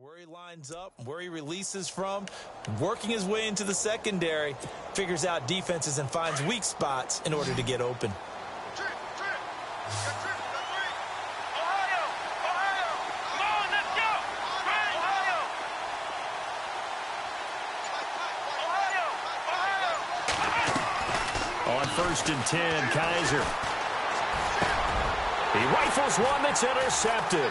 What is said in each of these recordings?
Where he lines up, where he releases from, working his way into the secondary, figures out defenses and finds weak spots in order to get open. On 1st and 10, Kaiser. He rifles one that's intercepted.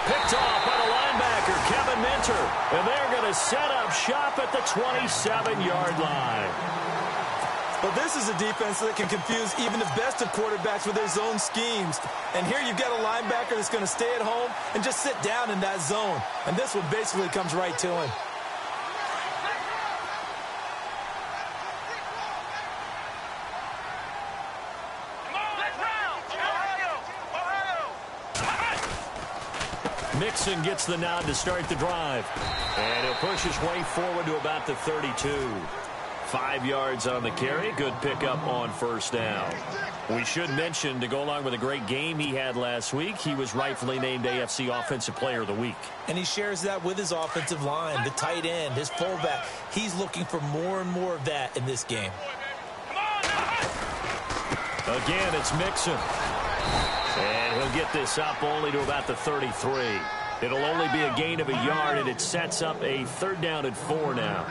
Picked off by the linebacker, Kevin Minter. And they're going to set up shop at the 27-yard line. But this is a defense that can confuse even the best of quarterbacks with their zone schemes. And here you've got a linebacker that's going to stay at home and just sit down in that zone. And this one basically comes right to him. Mixon gets the nod to start the drive. And he'll push his way forward to about the 32. 5 yards on the carry. Good pickup on 1st down. We should mention, to go along with a great game he had last week, he was rightfully named AFC Offensive Player of the Week. And he shares that with his offensive line, the tight end, his fullback. He's looking for more and more of that in this game. Again, it's Mixon. And he'll get this up only to about the 33. It'll only be a gain of a yard, and it sets up a 3rd down and 4 now.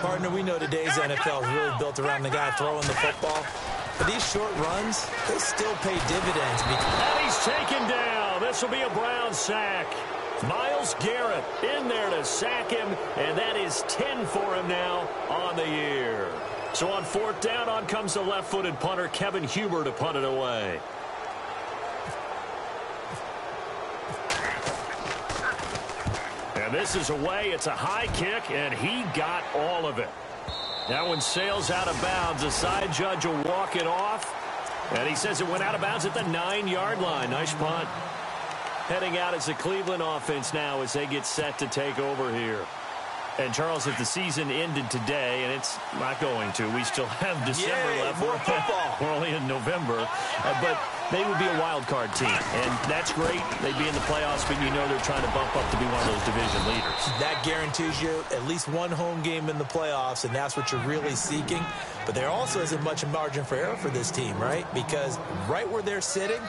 Partner, we know today's NFL is really built around the guy throwing the football. But these short runs, they still pay dividends. And he's taken down. This will be a Brown sack. Myles Garrett in there to sack him, and that is 10 for him now on the year. So on 4th down, on comes the left-footed punter, Kevin Huber, to punt it away. And this is away. It's a high kick, and he got all of it. That one sails out of bounds. The side judge will walk it off. And he says it went out of bounds at the 9-yard line. Nice punt. Heading out as the Cleveland offense now as they get set to take over here. And, Charles, if the season ended today, and it's not going to, we still have December left. More football. We're only in November. But they would be a wild card team. And that's great. They'd be in the playoffs, but you know they're trying to bump up to be one of those division leaders. That guarantees you at least one home game in the playoffs, and that's what you're really seeking. But there also isn't much margin for error for this team, right? Because right where they're sitting,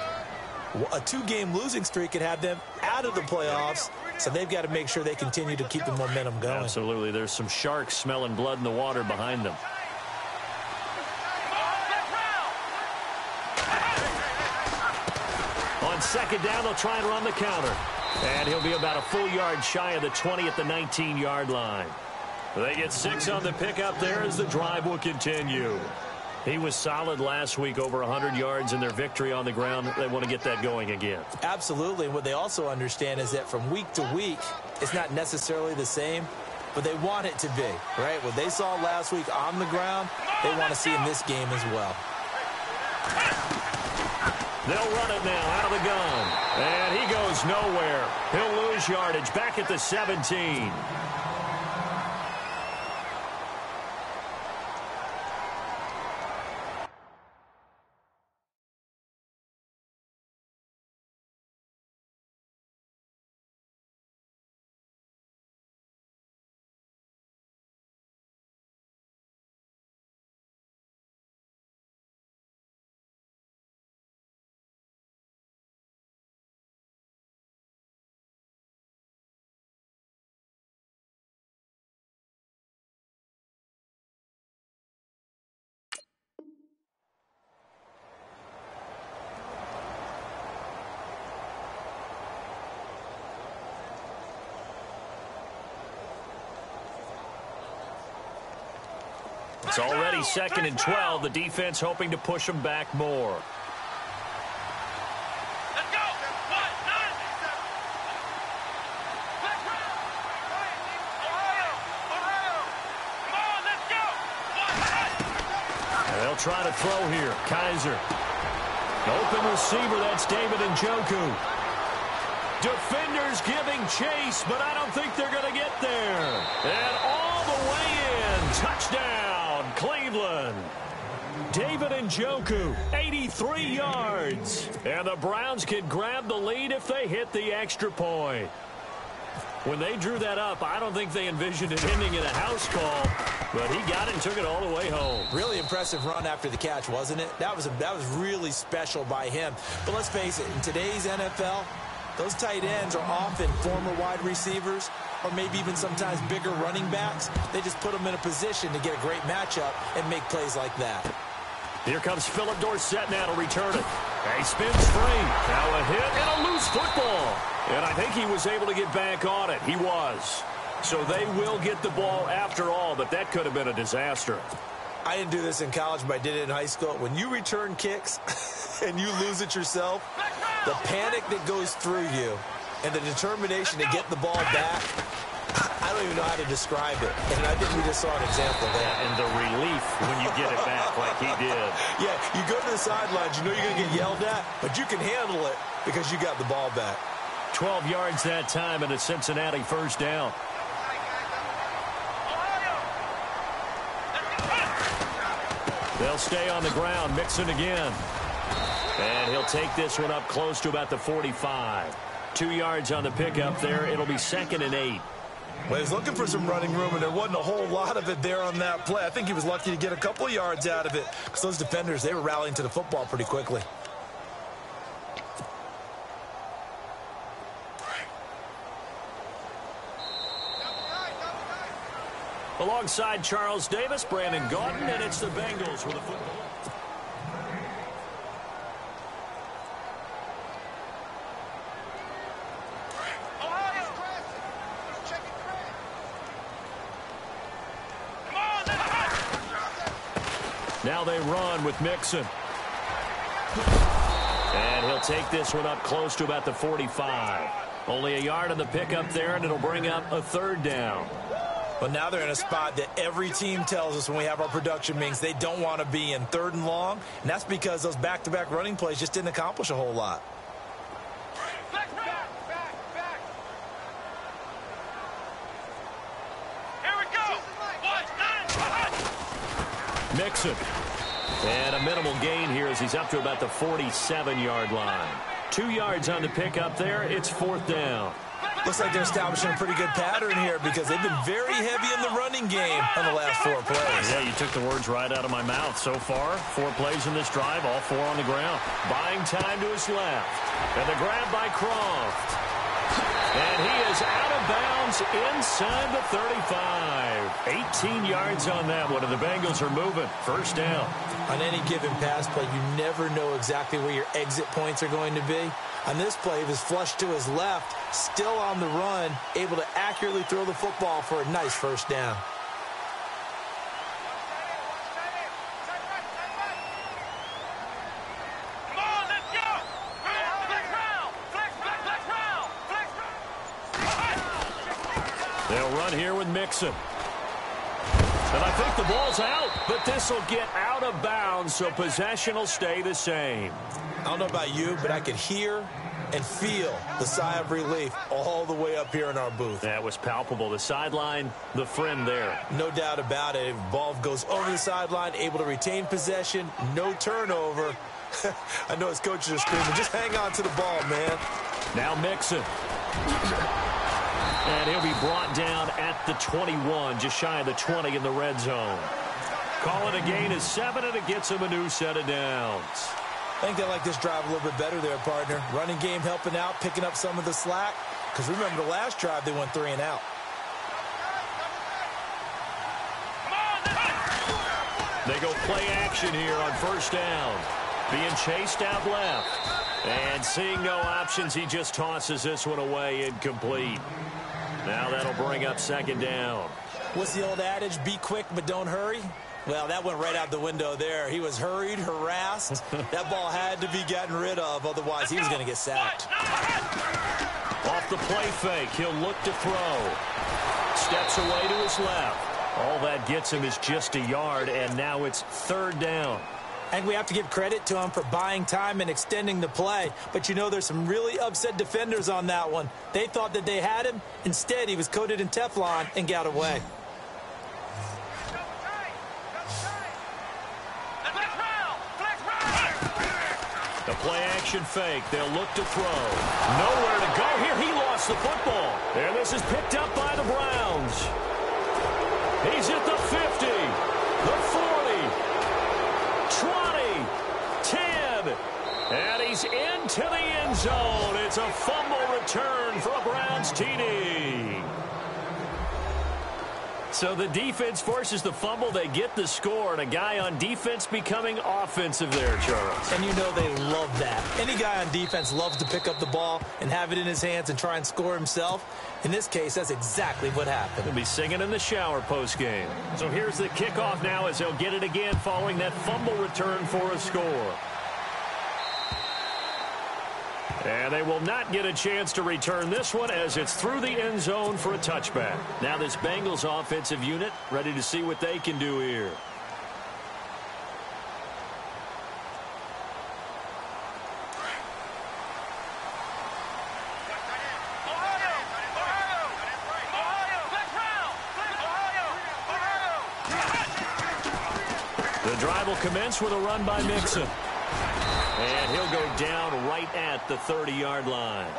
a 2-game losing streak could have them out of the playoffs. So they've got to make sure they continue to keep the momentum going. Absolutely. There's some sharks smelling blood in the water behind them. On 2nd down, they'll try and run the counter. And he'll be about a full yard shy of the 20 at the 19-yard line. They get 6 on the pickup there as the drive will continue. He was solid last week, over 100 yards in their victory on the ground. They want to get that going again. Absolutely. And what they also understand is that from week to week, it's not necessarily the same, but they want it to be, right? What they saw last week on the ground, they want to see in this game as well. They'll run it now out of the gun. And he goes nowhere. He'll lose yardage back at the 17. It's already 2nd and 12. The defense hoping to push them back more. Let's go. They'll try to throw here. Kaiser. Open receiver. That's David Njoku. Defenders giving chase, but I don't think they're going to get there. And all the way in. Touchdown, Cleveland. David Njoku, 83 yards. And the Browns can grab the lead if they hit the extra point. When they drew that up, I don't think they envisioned it ending in a house call, but he got it and took it all the way home. Really impressive run after the catch, wasn't it? That was really special by him. But let's face it, in today's NFL, those tight ends are often former wide receivers or maybe even sometimes bigger running backs. They just put them in a position to get a great matchup and make plays like that. Here comes Philip Dorsett now to return it. He spins free. Now a hit and a loose football. And I think he was able to get back on it. He was. So they will get the ball after all, but that could have been a disaster. I didn't do this in college, but I did it in high school. When you return kicks and you lose it yourself, the panic that goes through you and the determination to get the ball back, I don't even know how to describe it. And I think we just saw an example of that. And the relief when you get it back like he did. Yeah, you go to the sidelines, you know you're going to get yelled at, but you can handle it because you got the ball back. 12 yards that time and a Cincinnati first down. They'll stay on the ground. Mixon again. And he'll take this one up close to about the 45. 2 yards on the pickup there. It'll be 2nd and 8. Well, he was looking for some running room, and there wasn't a whole lot of it there on that play. I think he was lucky to get a couple of yards out of it because those defenders, they were rallying to the football pretty quickly. Alongside Charles Davis, Brandon Gaudin, and it's the Bengals with the football. Now they run with Mixon. And he'll take this one up close to about the 45. Only a yard on the pickup there, and it'll bring up a 3rd down. Well, now they're in a spot that every team tells us when we have our production meetings they don't want to be in, 3rd and long. And that's because those back-to-back running plays just didn't accomplish a whole lot. Here we go. Mixon. And a minimal gain here as he's up to about the 47-yard line. 2 yards on the pickup there. It's 4th down. Looks like they're establishing a pretty good pattern here because they've been very heavy in the running game on the last 4 plays. Yeah, you took the words right out of my mouth. So far, 4 plays in this drive, all 4 on the ground. Buying time to his left. And the grab by Croft. And he is out of bounds inside the 35. 18 yards on that one, and the Bengals are moving. First down. On any given pass play, you never know exactly where your exit points are going to be. On this play, he was flushed to his left, still on the run, able to accurately throw the football for a nice first down. They'll run here with Mixon. And I think the ball's out, but this will get out of bounds, so possession will stay the same. I don't know about you, but I could hear and feel the sigh of relief all the way up here in our booth. That was palpable. The sideline, the friend there. No doubt about it. Ball goes over the sideline, able to retain possession, no turnover. I know his coaches are screaming, just hang on to the ball, man. Now Mixon. And he'll be brought down at the 21, just shy of the 20 in the red zone. Call it a gain of 7, and it gets him a new set of downs. I think they like this drive a little bit better there, partner. Running game helping out, picking up some of the slack. Because remember, the last drive, they went 3 and out. They go play action here on first down. Being chased out left. And seeing no options, he just tosses this one away, incomplete. Now that'll bring up 2nd down. What's the old adage? Be quick, but don't hurry. Well, that went right out the window there. He was hurried, harassed. That ball had to be gotten rid of, otherwise he was going to get sacked. Off the play fake, he'll look to throw. Steps away to his left. All that gets him is just a yard, and now it's 3rd down. I think we have to give credit to him for buying time and extending the play. But, you know, there's some really upset defenders on that one. They thought that they had him. Instead, he was coated in Teflon and got away. The play action fake. They'll look to throw. Nowhere to go here. He lost the football. And this is picked up by the Browns. He's at the 50, the 40, 20, 10, and he's into the end zone. It's a fumble return for a Browns TD. So the defense forces the fumble. They get the score, and a guy on defense becoming offensive there, Charles. And you know they love that. Any guy on defense loves to pick up the ball and have it in his hands and try and score himself. In this case, that's exactly what happened. He'll be singing in the shower post-game. So here's the kickoff now as they'll get it again following that fumble return for a score. And they will not get a chance to return this one as it's through the end zone for a touchback. Now this Bengals offensive unit ready to see what they can do here. The drive will commence with a run by Mixon. And he'll go down right at the 30-yard line.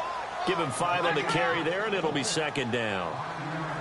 Give him 5 on the carry there, and it'll be second down.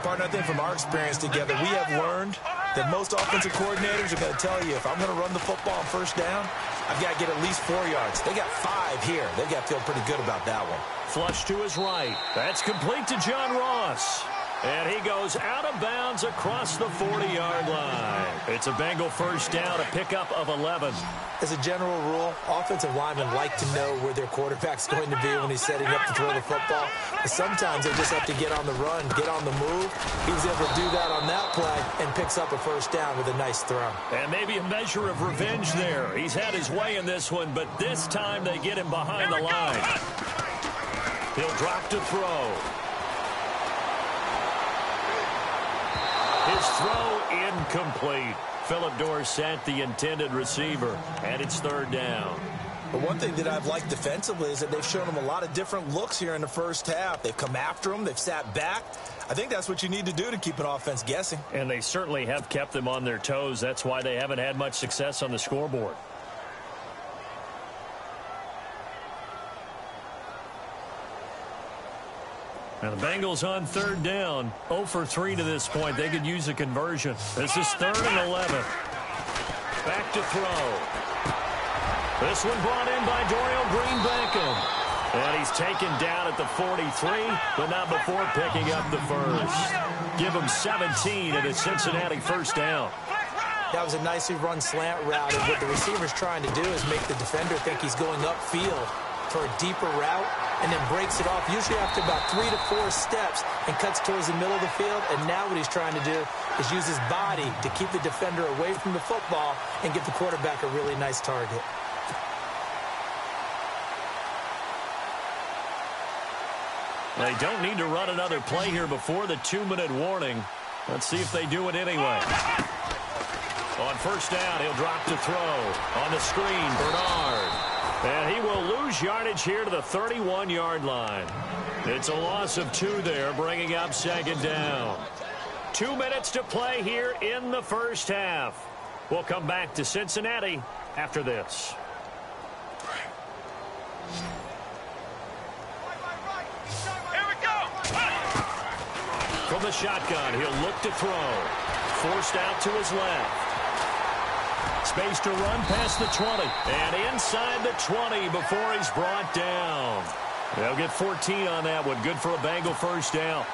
Partner, I think from our experience together, we have learned that most offensive coordinators are going to tell you, if I'm going to run the football on first down, I've got to get at least 4 yards. They got 5 here. They've got to feel pretty good about that one. Flush to his right. That's complete to John Ross. And he goes out of bounds across the 40-yard line. It's a Bengal first down, a pickup of 11. As a general rule, offensive linemen like to know where their quarterback's going to be when he's setting up to throw the football. But sometimes they just have to get on the run, get on the move. He was able to do that on that play and picks up a first down with a nice throw. And maybe a measure of revenge there. He's had his way in this one, but this time they get him behind the line. He'll drop to throw. His throw incomplete. Philip Dorsett, the intended receiver, and it's third down. But one thing that I've liked defensively is that they've shown him a lot of different looks here in the first half. They've come after him. They've sat back. I think that's what you need to do to keep an offense guessing. And they certainly have kept them on their toes. That's why they haven't had much success on the scoreboard. Now the Bengals on third down, 0 for 3 to this point. They could use a conversion. This is 3rd and 11. Back to throw. This one brought in by Dorial Green-Bankum. And he's taken down at the 43, but not before picking up the first. Give him 17 at a Cincinnati first down. That was a nicely run slant route, and what the receiver's trying to do is make the defender think he's going upfield for a deeper route, and then breaks it off, usually after about 3 to 4 steps, and cuts towards the middle of the field. And now what he's trying to do is use his body to keep the defender away from the football and give the quarterback a really nice target. They don't need to run another play here before the 2-minute warning. Let's see if they do it anyway. On first down, he'll drop to throw. On the screen, Bernard. And he will lose yardage here to the 31-yard line. It's a loss of 2 there, bringing up second down. 2 minutes to play here in the first half. We'll come back to Cincinnati after this. Here we go. From the shotgun, he'll look to throw. Forced out to his left. Space to run past the 20. And inside the 20 before he's brought down. They'll get 14 on that one. Good for a Bengal first down.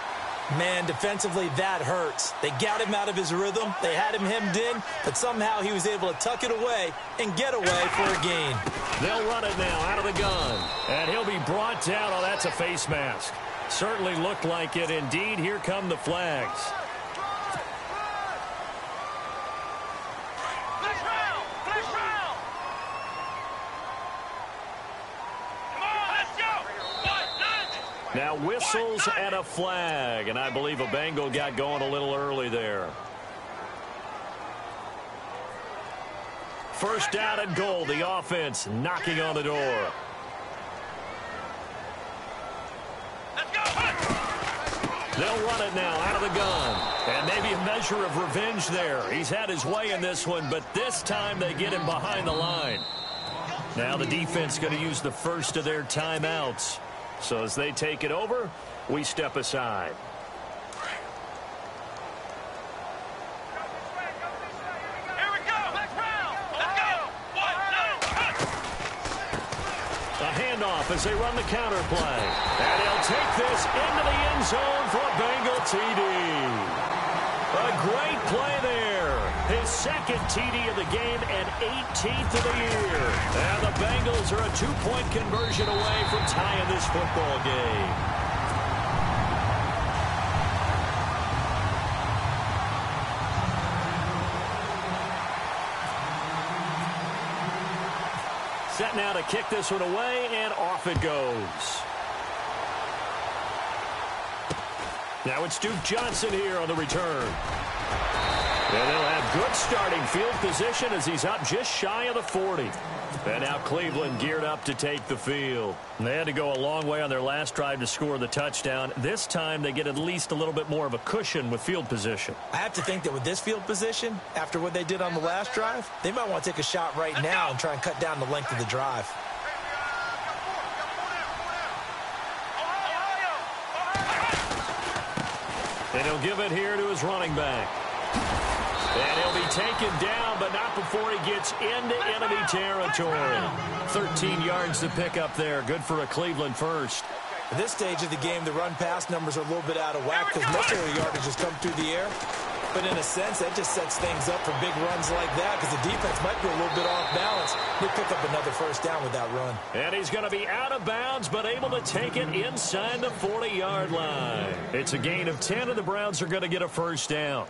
Man, defensively, that hurts. They got him out of his rhythm. They had him hemmed in, but somehow he was able to tuck it away and get away for a gain. They'll run it now out of the gun. And he'll be brought down. Oh, that's a face mask. Certainly looked like it. Indeed, here come the flags. Now whistles and a flag, and I believe a Bengal got going a little early there. First down and goal, the offense knocking on the door. Let's go. They'll run it now out of the gun. And maybe a measure of revenge there. He's had his way in this one, but this time they get him behind the line. Now the defense going to use the first of their timeouts. So as they take it over, we step aside. Here we go. Next round. Let's go. 1, 2, A handoff as they run the counter play. And he'll take this into the end zone for a Bengal TD. A great play there. His second TD of the game and 18th of the year. And the Bengals are a 2-point conversion away from tying this football game. Set now to kick this one away, and off it goes. Now it's Duke Johnson here on the return. And they'll have good starting field position as he's up just shy of the 40. And now Cleveland geared up to take the field. And they had to go a long way on their last drive to score the touchdown. This time they get at least a little bit more of a cushion with field position. I have to think that with this field position, after what they did on the last drive, they might want to take a shot right now and try and cut down the length of the drive. And he'll give it here to his running back. And he'll be taken down, but not before he gets into enemy territory. 13 yards to pick up there. Good for a Cleveland first. At this stage of the game, the run-pass numbers are a little bit out of whack because most of the yardage has come through the air. But in a sense, that just sets things up for big runs like that because the defense might be a little bit off balance. They pick up another first down with that run. And he's going to be out of bounds, but able to take it inside the 40-yard line. It's a gain of 10, and the Browns are going to get a first down.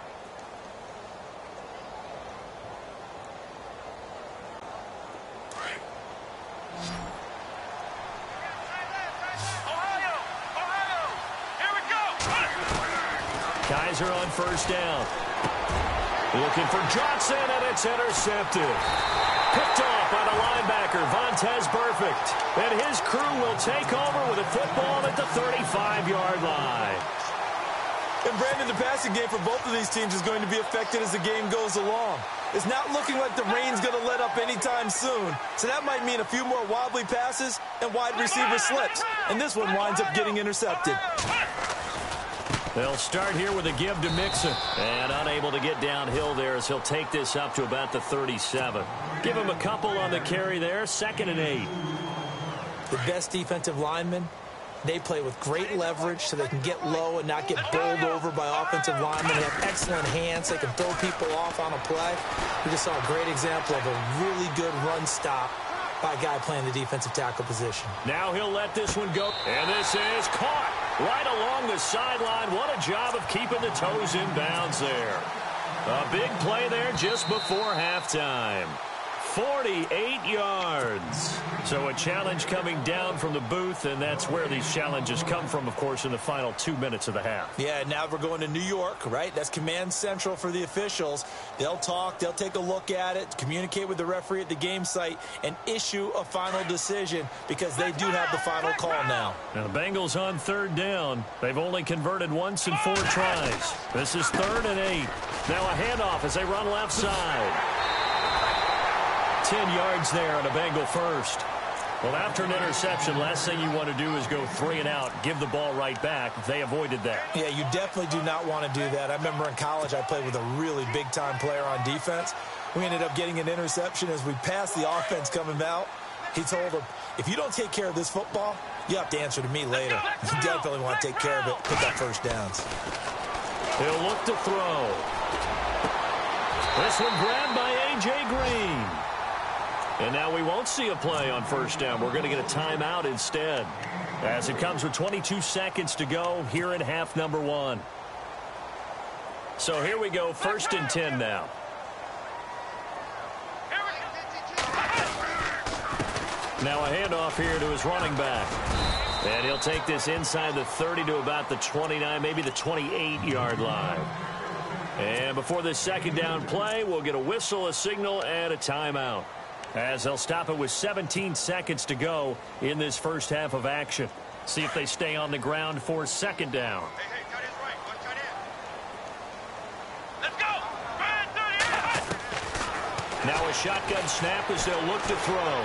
Kaiser on first down. Looking for Johnson, and it's intercepted. Picked off by the linebacker, Vontaze Burfict. And his crew will take over with a football at the 35-yard line. And Brandon, the passing game for both of these teams is going to be affected as the game goes along. It's not looking like the rain's going to let up anytime soon. So that might mean a few more wobbly passes and wide receiver slips. And this one winds up getting intercepted. They'll start here with a give to Mixon. And unable to get downhill there as he'll take this up to about the 37. Give him a couple on the carry there. 2nd and 8. The best defensive linemen, they play with great leverage so they can get low and not get bowled over by offensive linemen. They have excellent hands. They can throw people off on a play. We just saw a great example of a really good run stop by a guy playing the defensive tackle position. Now he'll let this one go. And this is caught right along the sideline. What a job of keeping the toes in bounds there. A big play there just before halftime. 48 yards. So a challenge coming down from the booth, and that's where these challenges come from, of course, in the final 2 minutes of the half. Yeah, now we're going to New York, right? That's command central for the officials. They'll talk, they'll take a look at it, communicate with the referee at the game site, and issue a final decision because they do have the final call now. Now the Bengals on 3rd down. They've only converted once in 4 tries. This is 3rd and 8. Now a handoff as they run left side. 10 yards there on a Bengal first. Well, after an interception, last thing you want to do is go 3 and out, give the ball right back. They avoided that. Yeah, you definitely do not want to do that. I remember in college I played with a really big-time player on defense. We ended up getting an interception as we passed the offense coming out. He told him, if you don't take care of this football, you have to answer to me later. You definitely want to take care of it, pick up first downs. He'll look to throw. This one grabbed by A.J. Green. And now we won't see a play on first down. We're going to get a timeout instead, as it comes with 22 seconds to go here in half number 1. So here we go, 1st and 10 now. Now a handoff here to his running back. And he'll take this inside the 30 to about the 29, maybe the 28-yard line. And before this 2nd down play, we'll get a whistle, a signal, and a timeout, as they'll stop it with 17 seconds to go in this first half of action. See if they stay on the ground for 2nd down. Hey, tight end's right. One tight end. Let's go. Right, 30. Now a shotgun snap as they'll look to throw.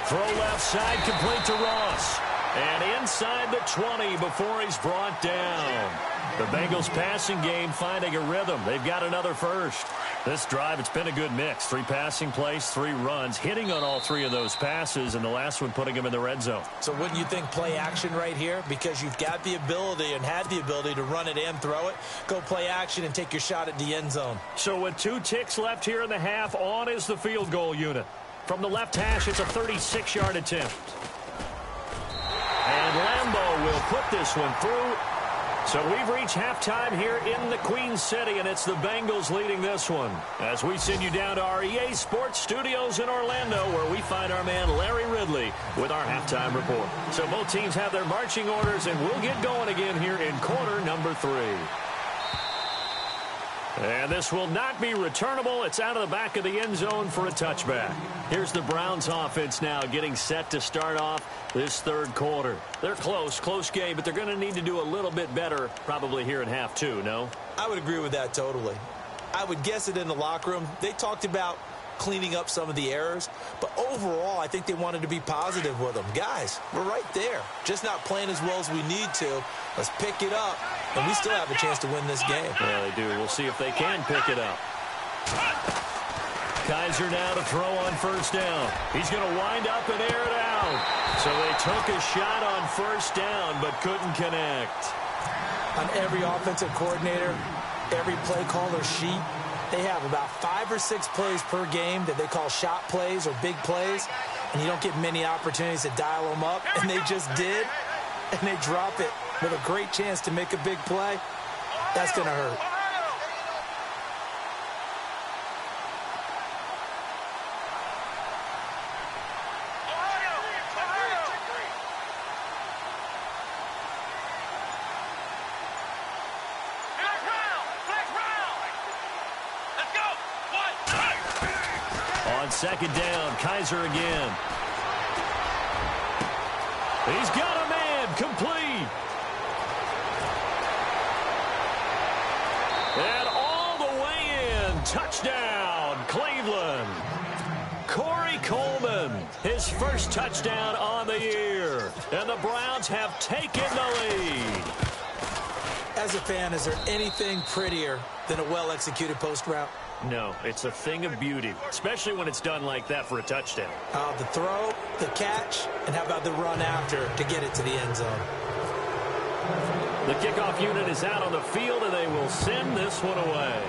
Throw left side, complete to Ross. And inside the 20 before he's brought down. The Bengals passing game finding a rhythm. They've got another first. This drive, it's been a good mix. 3 passing plays, 3 runs, hitting on all 3 of those passes, and the last one putting him in the red zone. So wouldn't you think play action right here? Because you've got the ability and had the ability to run it and throw it. Go play action and take your shot at the end zone. So with 2 ticks left here in the half, on is the field goal unit. From the left hash, it's a 36-yard attempt. And Lambeau will put this one through. So we've reached halftime here in the Queen City, and it's the Bengals leading this one. As we send you down to our EA Sports Studios in Orlando, where we find our man Larry Ridley with our halftime report. So both teams have their marching orders, and we'll get going again here in quarter number 3. And this will not be returnable. It's out of the back of the end zone for a touchback. Here's the Browns offense now getting set to start off this third quarter. They're close game, but they're going to need to do a little bit better probably here in half 2, no? I would agree with that totally. I would guess it in the locker room. They talked about cleaning up some of the errors, but overall, I think they wanted to be positive with them. Guys, we're right there. Just not playing as well as we need to. Let's pick it up, and we still have a chance to win this game. Yeah, they do. We'll see if they can pick it up. Kaiser now to throw on first down. He's going to wind up and air it out. So they took a shot on first down, but couldn't connect. On every offensive coordinator, every play caller sheet, they have about 5 or 6 plays per game that they call shot plays or big plays, and you don't get many opportunities to dial them up, and they just did, and they drop it with a great chance to make a big play. That's going to hurt. Second down, Kaiser again. He's got a man, complete. And all the way in, touchdown, Cleveland. Corey Coleman, his first touchdown on the year. And the Browns have taken the lead. As a fan, is there anything prettier than a well-executed post route? No, it's a thing of beauty, especially when it's done like that for a touchdown. The throw, the catch, and how about the run after to get it to the end zone? The kickoff unit is out on the field, and they will send this one away.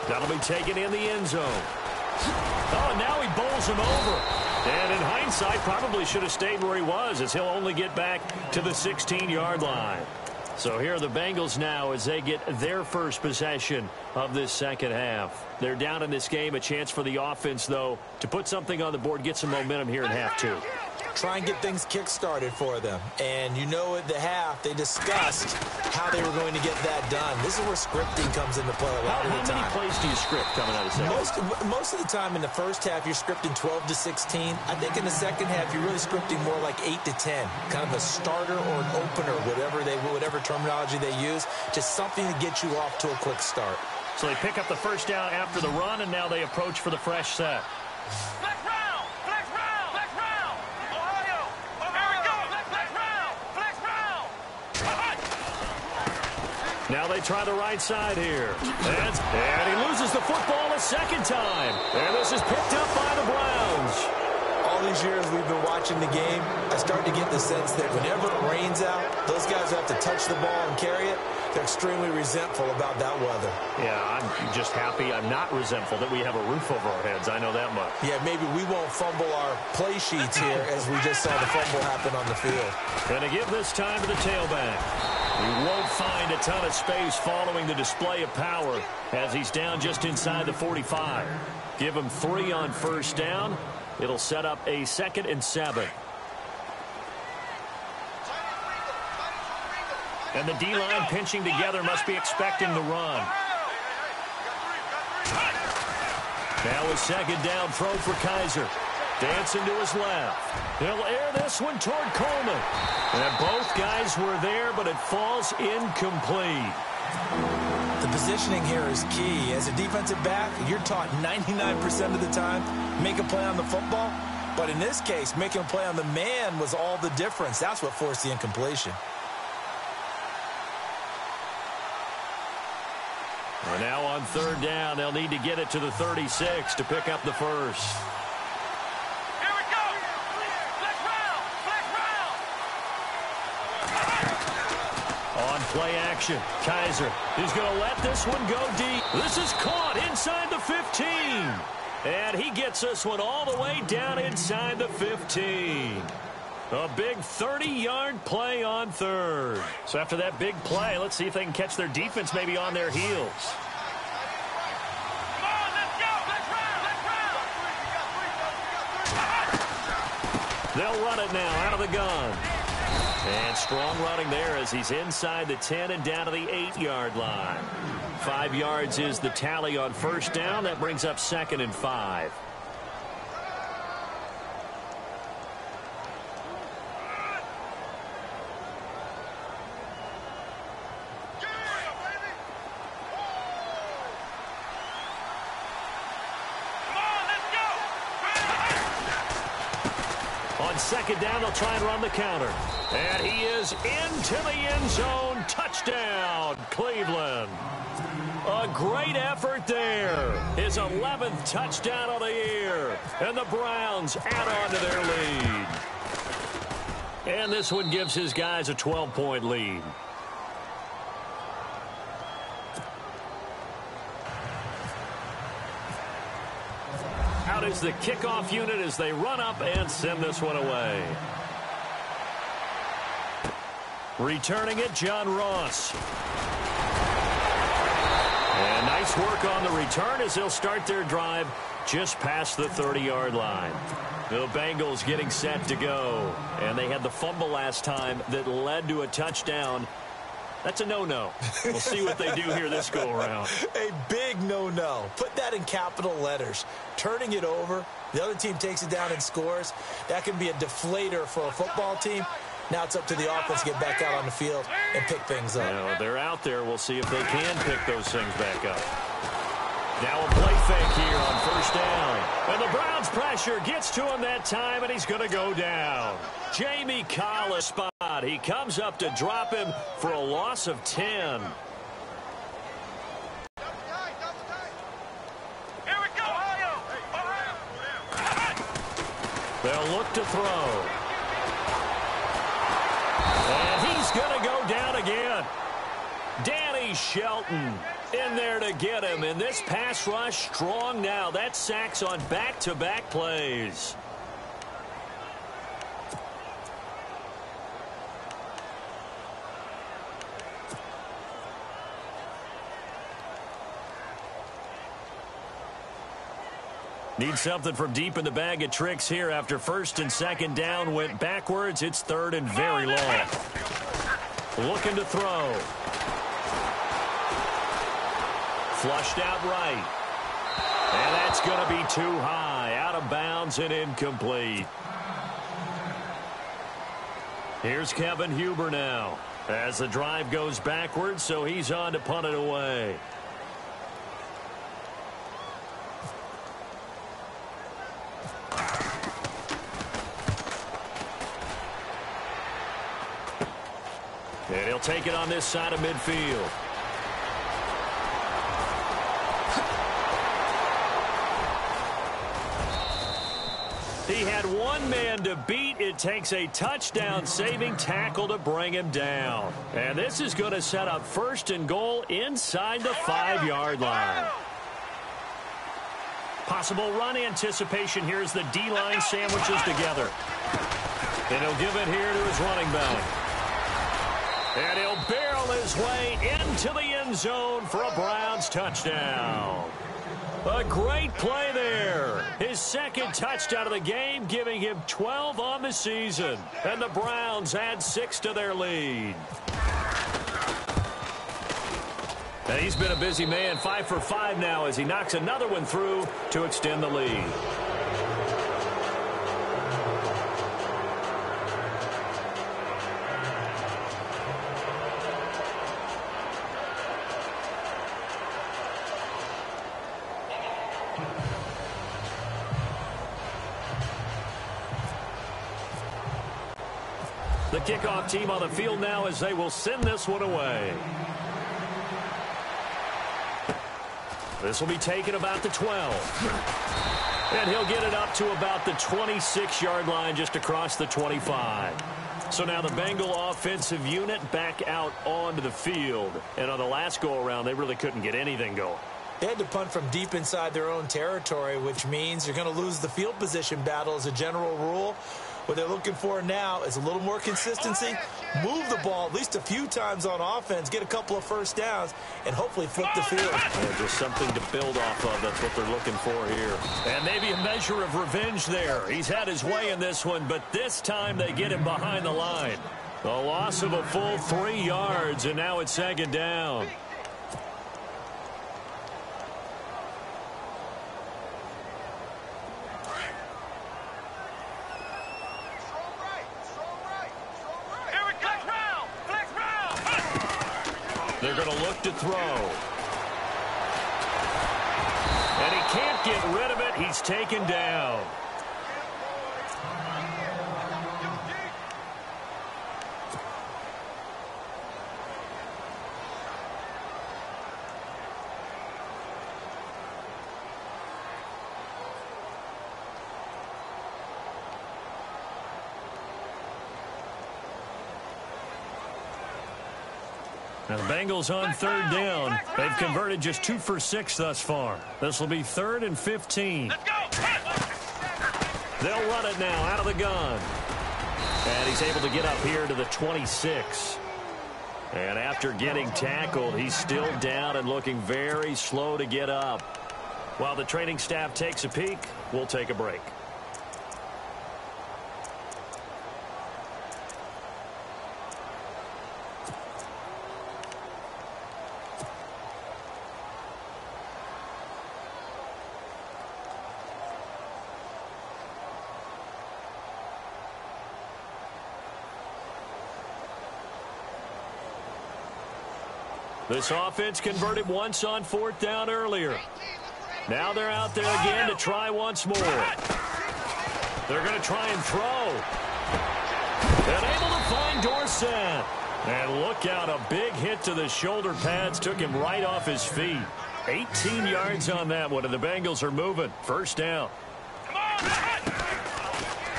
That'll be taken in the end zone. Oh, now he bowls him over. And in hindsight, probably should have stayed where he was, as he'll only get back to the 16-yard line. So here are the Bengals now as they get their first possession of this second half. They're down in this game. A chance for the offense, though, to put something on the board, get some momentum here in half 2. Try and get things kick-started for them. And you know at the half, they discussed how they were going to get that done. This is where scripting comes into play a lot of the time. How many plays do you script coming out of second? Most of the time in the first half, you're scripting 12 to 16. I think in the second half, you're really scripting more like 8 to 10. Kind of a starter or an opener, whatever terminology they use. Just something to get you off to a quick start. So they pick up the first down after the run, and now they approach for the fresh set. Now they try the right side here. And he loses the football a second time. And this is picked up by the Browns. All these years we've been watching the game, I start to get the sense that whenever it rains out, those guys who have to touch the ball and carry it, they're extremely resentful about that weather. Yeah, I'm just happy I'm not resentful that we have a roof over our heads. I know that much. Yeah, maybe we won't fumble our play sheets here as we just saw the fumble happen on the field. Going to give this time to the tailback. He won't find a ton of space following the display of power as he's down just inside the 45. Give him 3 on first down. It'll set up a 2nd and 7. And the D-line pinching together must be expecting the run. Now a second down throw for Kaiser. Dancing to his left. He'll air this one toward Coleman. And both guys were there, but it falls incomplete. The positioning here is key. As a defensive back, you're taught 99% of the time, make a play on the football. But in this case, making a play on the man was all the difference. That's what forced the incompletion. And now on third down, they'll need to get it to the 36 to pick up the first. Here we go. Flex round. Flex round. On play action, Kaiser is going to let this one go deep. This is caught inside the 15. And he gets this one all the way down inside the 15. A big 30-yard play on third. So after that big play, let's see if they can catch their defense maybe on their heels. Come on, let's go. Flex round. Flex round. They'll run it now out of the gun. And strong running there as he's inside the 10 and down to the 8-yard line. 5 yards is the tally on first down. That brings up 2nd and 5. On second down, they'll try and run the counter. And he is into the end zone. Touchdown, Cleveland. A great effort there. His 11th touchdown of the year. And the Browns add on to their lead. And this one gives his guys a 12-point lead. Out is the kickoff unit as they run up and send this one away. Returning it, John Ross. And nice work on the return as they'll start their drive just past the 30-yard line. The Bengals getting set to go. And they had the fumble last time that led to a touchdown. That's a no-no. We'll see what they do here this go-around. A big no-no. Put that in capital letters. Turning it over, the other team takes it down and scores. That can be a deflator for a football team. Now it's up to the offense to get back out on the field and pick things up. Now, they're out there. We'll see if they can pick those things back up. Now a play fake here on first down. And the Browns pressure gets to him that time, and he's going to go down. Jamie Collis spot. He comes up to drop him for a loss of 10. Here we go. They'll look to throw. And he's going to go down again. Danny Shelton in there to get him. And this pass rush strong now. That's sacks on back-to-back plays. Need something from deep in the bag of tricks here after first and second down went backwards. It's third and very long. Looking to throw. Flushed out right. And that's going to be too high. Out of bounds and incomplete. Here's Kevin Huber now. As the drive goes backwards, so he's on to punt it away. And he'll take it on this side of midfield. He had one man to beat. It takes a touchdown-saving tackle to bring him down. And this is going to set up first and goal inside the 5-yard line. Possible run anticipation here as the D-line sandwiches together. And he'll give it here to his running back. And he'll barrel his way into the end zone for a Browns touchdown. A great play there. His second touchdown of the game, giving him 12 on the season. And the Browns add 6 to their lead. And he's been a busy man, 5 for 5 now as he knocks another one through to extend the lead. The kickoff team on the field now as they will send this one away. This will be taken about the 12. And he'll get it up to about the 26-yard line just across the 25. So now the Bengal offensive unit back out onto the field. And on the last go-around, they really couldn't get anything going. They had to punt from deep inside their own territory, which means you're going to lose the field position battle as a general rule. What they're looking for now is a little more consistency, move the ball at least a few times on offense, get a couple of first downs, and hopefully flip the field. Yeah, just something to build off of. That's what they're looking for here. And maybe a measure of revenge there. He's had his way in this one, but this time they get him behind the line. A loss of a full 3 yards, and now it's second down. They're going to look to throw. And he can't get rid of it. He's taken down. Now the Bengals on third down. They've converted just 2 for 6 thus far. This will be 3rd and 15. They'll run it now out of the gun. And he's able to get up here to the 26. And after getting tackled, he's still down and looking very slow to get up. While the training staff takes a peek, we'll take a break. This offense converted once on 4th down earlier. Now they're out there again to try once more. They're going to try and throw. And able to find Dorsett. And look out, a big hit to the shoulder pads took him right off his feet. 18 yards on that one, and the Bengals are moving. First down.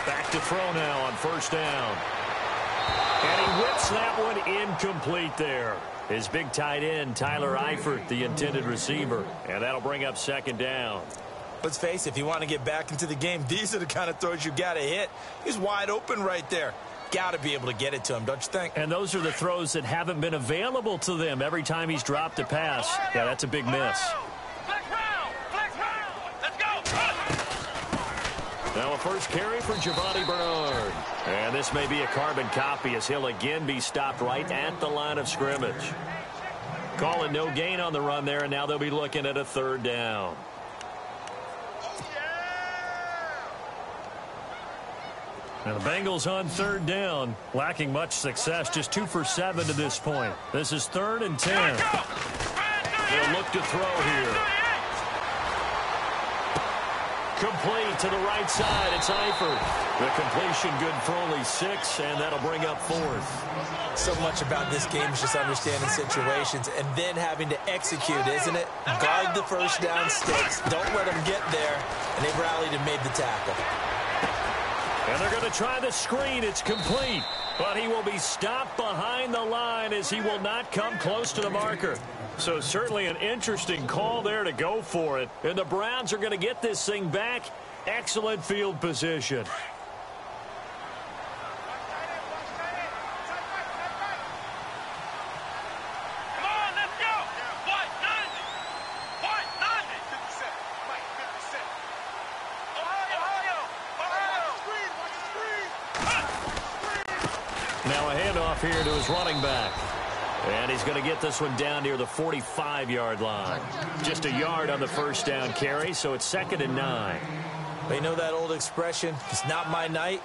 Back to throw now on 1st down. And he whips that one incomplete there. His big tight end, Tyler Eifert, the intended receiver. And that'll bring up 2nd down. Let's face it, if you want to get back into the game, these are the kind of throws you got to hit. He's wide open right there. Got to be able to get it to him, don't you think? And those are the throws that haven't been available to them every time he's dropped a pass. Yeah, that's a big miss. Now a first carry for Giovanni Bernard. And this may be a carbon copy as he'll again be stopped right at the line of scrimmage. Calling no gain on the run there, and now they'll be looking at a 3rd down. Now the Bengals on 3rd down, lacking much success, just 2 for 7 to this point. This is 3rd and 10. They'll look to throw here. Complete to the right side. It's Eifert. The completion good for only 6, and that'll bring up 4th. So much about this game is just understanding situations and then having to execute, isn't it? Guard the first down sticks. Don't let them get there. And they've rallied and made the tackle. And they're going to try the screen. It's complete. But he will be stopped behind the line as he will not come close to the marker. So certainly an interesting call there to go for it. And the Browns are going to get this thing back. Excellent field position. Now a handoff here to his running back. And he's going to get this one down near the 45-yard line. Just a yard on the first down carry, so it's 2nd and 9. But you know that old expression, it's not my night?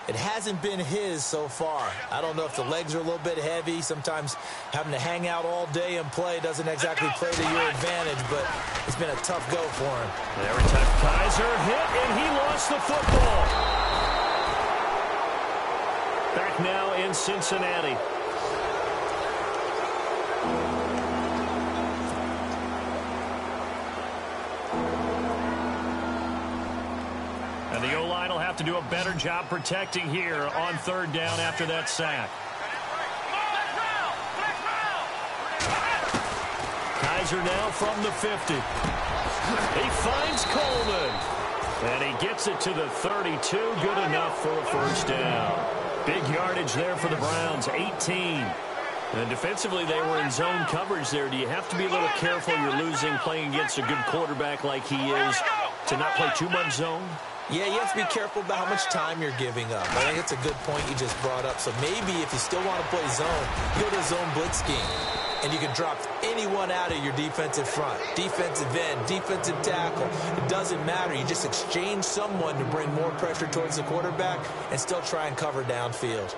It hasn't been his so far. I don't know if the legs are a little bit heavy. Sometimes having to hang out all day and play doesn't exactly play to your advantage, but it's been a tough go for him. Every time Kaiser hit, and he lost the football. Back now in Cincinnati. And the O-line will have to do a better job protecting here on third down after that sack. Kaiser now from the 50. He finds Coleman. And he gets it to the 32. Good enough for a first down. Big yardage there for the Browns, 18. And defensively, they were in zone coverage there. Do you have to be a little careful? You're losing playing against a good quarterback like he is to not play too much zone? Yeah, you have to be careful about how much time you're giving up. I think it's a good point you just brought up. So maybe if you still want to play zone, you go to a zone blitz scheme. And you can drop anyone out of your defensive front. Defensive end, defensive tackle. It doesn't matter. You just exchange someone to bring more pressure towards the quarterback and still try and cover downfield.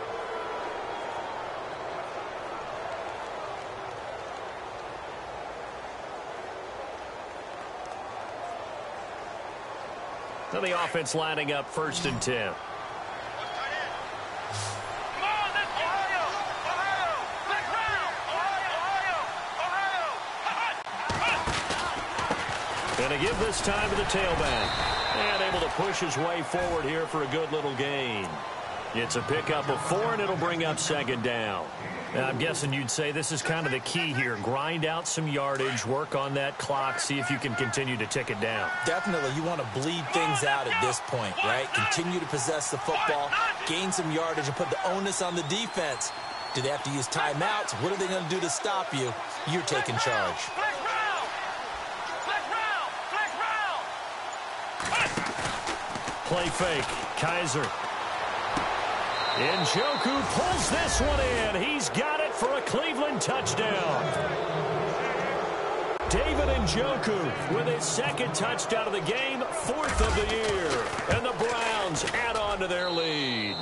Now the offense lining up 1st and 10. Going to give this time to the tailback. And able to push his way forward here for a good little gain. It's a pickup of 4, and it'll bring up 2nd down. Now, I'm guessing you'd say this is kind of the key here. Grind out some yardage, work on that clock, see if you can continue to tick it down. Definitely, you want to bleed things out at this point, right? Continue to possess the football, gain some yardage, and put the onus on the defense. Do they have to use timeouts? What are they going to do to stop you? You're taking charge. Play fake. Kaiser. Njoku pulls this one in. He's got it for a Cleveland touchdown. David Njoku with his 2nd touchdown of the game, 4th of the year. And the Browns add on to their lead.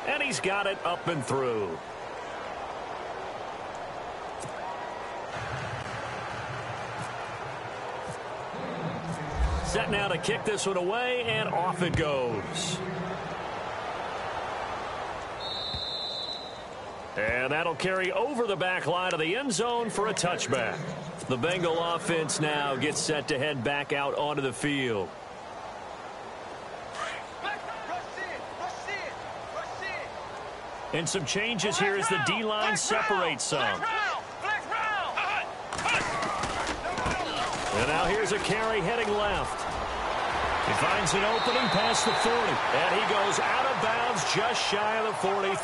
And he's got it up and through. Set now to kick this one away, and off it goes. And that'll carry over the back line of the end zone for a touchback. The Bengal offense now gets set to head back out onto the field. And some changes here as the D-line separates some. And now here's a carry heading left. He finds an opening past the 40. And he goes out of bounds just shy of the 45.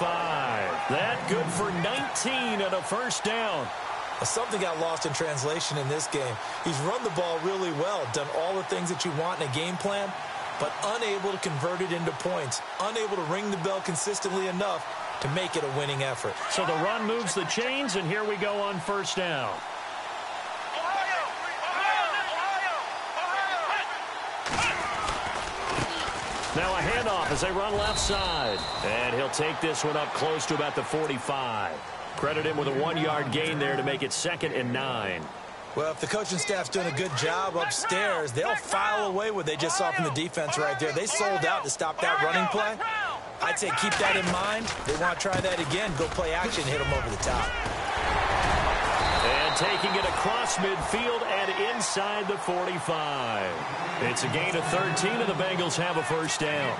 That good for 19 and a first down. Something got lost in translation in this game. He's run the ball really well, done all the things that you want in a game plan, but unable to convert it into points, unable to ring the bell consistently enough to make it a winning effort. So the run moves the chains, and here we go on first down. Now a handoff as they run left side. And he'll take this one up close to about the 45. Credit him with a 1-yard gain there to make it 2nd and 9. Well, if the coaching staff's doing a good job upstairs, they'll file away what they just saw from the defense right there. They sold out to stop that running play. I'd say keep that in mind. They want to try that again. Go play action, hit them over the top. And taking it across midfield and inside the 45. It's a gain of 13, and the Bengals have a first down.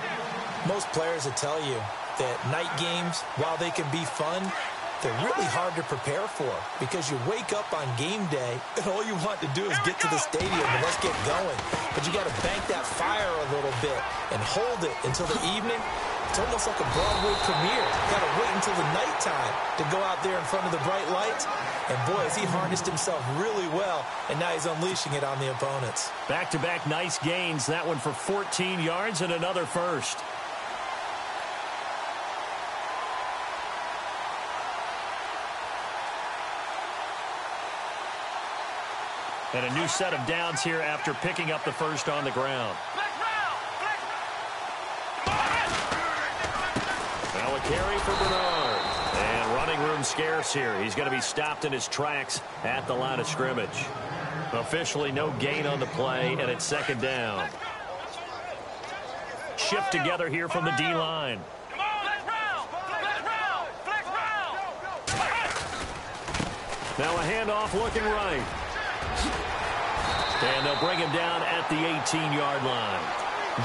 Most players will tell you that night games, while they can be fun, they're really hard to prepare for because you wake up on game day and all you want to do is get to the stadium and let's get going. But you got to bank that fire a little bit and hold it until the evening. It's almost like a Broadway premiere. You got to wait until the nighttime to go out there in front of the bright lights. And boy, has he harnessed himself really well, and now he's unleashing it on the opponents. Back-to-back nice gains. That one for 14 yards and another first. And a new set of downs here after picking up the first on the ground. Now a carry for Bernard. And running room scarce here. He's going to be stopped in his tracks at the line of scrimmage. Officially no gain on the play, and it's 2nd down. Shift together here from the D-line. Now a handoff looking right. And they'll bring him down at the 18-yard line.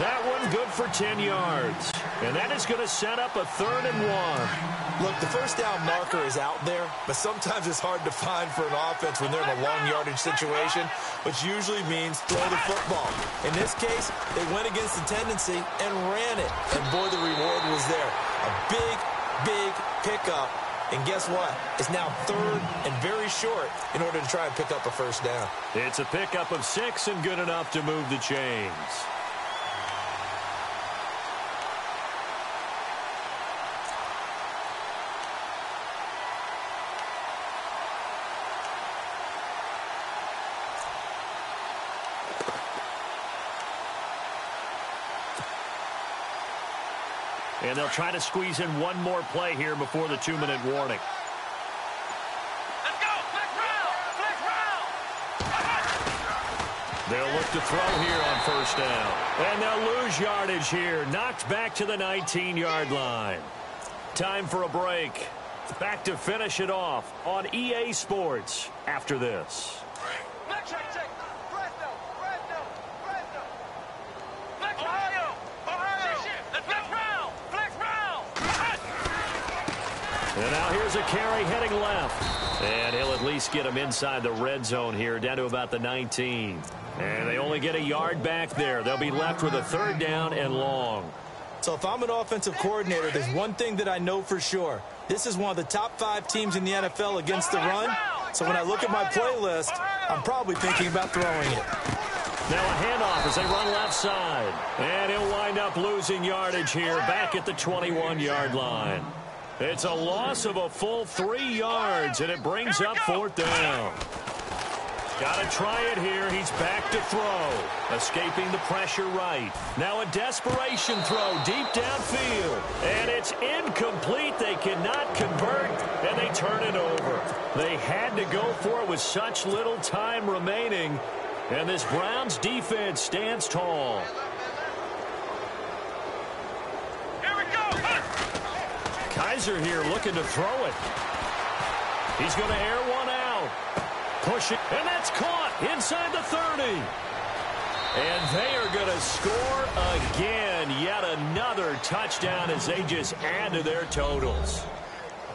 That one good for 10 yards. And that is going to set up a 3rd and 1. Look, the first down marker is out there, but sometimes it's hard to find for an offense when they're in a long yardage situation, which usually means throw the football. In this case, they went against the tendency and ran it. And boy, the reward was there. A big, big pickup. And guess what? It's now 3rd and very short in order to try and pick up a first down. It's a pickup of 6 and good enough to move the chains. And they'll try to squeeze in one more play here before the 2-minute warning. Let's go. Flex round. They'll look to throw here on first down. And they'll lose yardage here. Knocked back to the 19-yard line. Time for a break. Back to finish it off on EA Sports after this. Check. Ohio. Flex round. And now here's a carry heading left. And he'll at least get him inside the red zone here, down to about the 19. And they only get a yard back there. They'll be left with a 3rd down and long. So if I'm an offensive coordinator, there's one thing that I know for sure. This is one of the top 5 teams in the NFL against the run. So when I look at my playlist, I'm probably thinking about throwing it. Now a handoff as they run left side. And he'll wind up losing yardage here back at the 21-yard line. It's a loss of a full 3 yards, and it brings up 4th down. Got to try it here. He's back to throw. Escaping the pressure right. Now a desperation throw deep downfield. And it's incomplete. They cannot convert, and they turn it over. They had to go for it with such little time remaining. And this Browns defense stands tall. Here we go. Kaiser here looking to throw it. He's going to air one out. Push it, and that's caught inside the 30. And they are going to score again. Yet another touchdown as they just add to their totals.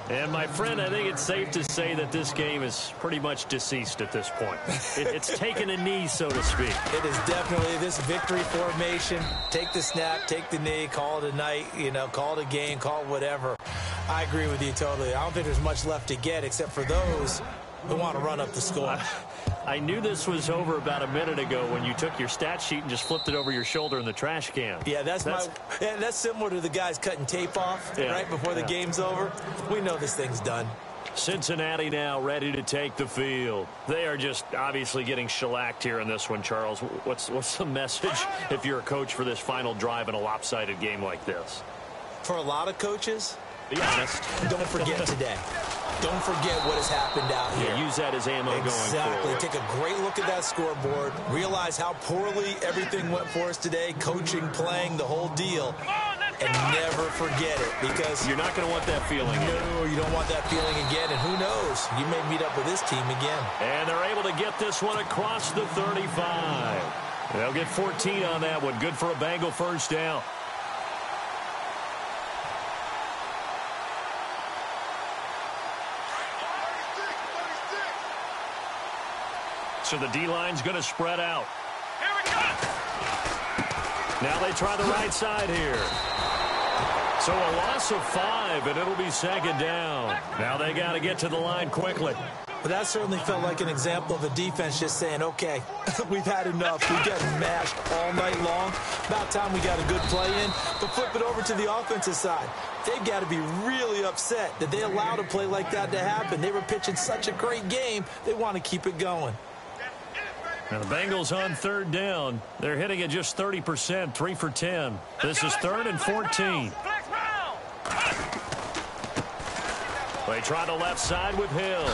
And, my friend, I think it's safe to say that this game is pretty much deceased at this point. It's taken a knee, so to speak. It is definitely this victory formation. Take the snap, take the knee, call it a night, call it a game, call it whatever. I agree with you totally. I don't think there's much left to get except for those who want to run up the score. I knew this was over about a minute ago when you took your stat sheet and just flipped it over your shoulder in the trash can. Yeah, that's similar to the guys cutting tape off right before the game's over. We know this thing's done. Cincinnati now ready to take the field. They are just obviously getting shellacked here in this one, Charles. What's the message if you're a coach for this final drive in a lopsided game like this? For a lot of coaches, be honest, don't forget today. Don't forget what has happened out here. Yeah, use that as ammo going forward. Exactly. Take a great look at that scoreboard. Realize how poorly everything went for us today. Coaching, playing, the whole deal. And never forget it, because you're not going to want that feeling again. No, you don't want that feeling again. And who knows? You may meet up with this team again. And they're able to get this one across the 35. They'll get 14 on that one. Good for a Bengal first down. So the D-line's going to spread out. Here we go. Now they try the right side here. So a loss of 5, and it'll be 2nd down. Now they got to get to the line quickly. But that certainly felt like an example of a defense just saying, okay, we've had enough. We got mashed all night long. About time we got a good play in. But flip it over to the offensive side. They've got to be really upset that they allowed a play like that to happen. They were pitching such a great game, they want to keep it going. Now the Bengals on 3rd down. They're hitting at just 30%, 3 for 10. This is 3rd and 14. They try the left side with Hill.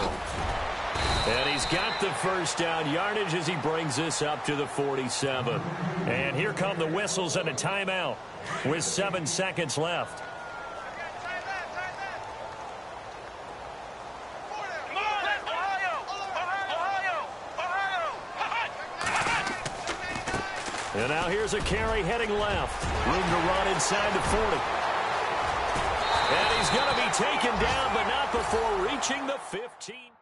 And he's got the first down yardage as he brings this up to the 47. And here come the whistles and a timeout with 7 seconds left. Ohio. And now here's a carry heading left. Room to run inside the 40. And he's going to be taken down, but not before reaching the 15.